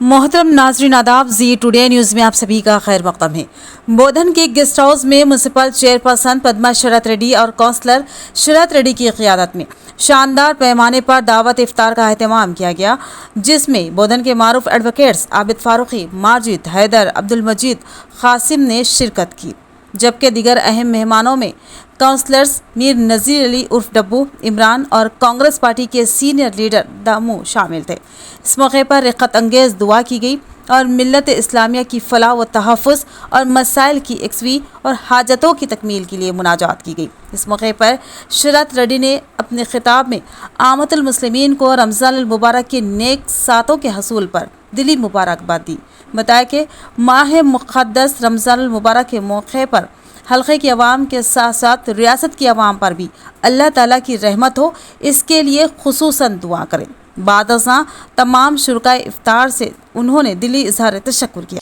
मोहतरम नाजरीन आदाब, जी टुडे न्यूज़ में आप सभी का खैर मकदम है। बोधन के गेस्ट हाउस में म्यूनसिपल चेयरपर्सन पद्मा शरत रेड्डी और काउंसलर शरत रेड्डी की क़ियादत में शानदार पैमाने पर दावत इफ्तार का अहतमाम किया गया, जिसमें बोधन के मारूफ एडवोकेट्स आबिद फारूकी, माजिद हैदर, अब्दुल मजीद कासिम ने शिरकत की, जबकि दीगर अहम मेहमानों में काउंसलर्स मीर नज़ीर अली उर्फ डब्बू, इमरान और कांग्रेस पार्टी के सीनियर लीडर दामू शामिल थे। इस मौके पर रिक़्क़त अंगेज़ दुआ की गई और मिल्लत इस्लामिया की फलाह व तहफ़्फ़ुज़ और मसाइल की यकसवी और हाजतों की तकमील के लिए मुनाजात की गई। इस मौके पर शरत रेड्डी ने अपने खिताब में आमतुल मुस्लिमीन को रमज़ान मुबारक के नेक सातों के हसूल पर दिली मुबारकबाद दी। बताया कि माह मुक़द्दस रमज़ान मुबारक के मौके पर हल्के की आवाम के साथ साथ रियासत की आवाम पर भी अल्लाह ताला की रहमत हो, इसके लिए खुसूसन दुआ करें। बाद अज़ां तमाम शुरकाए इफ्तार से उन्होंने दिली इज़हार तशक्कुर किया।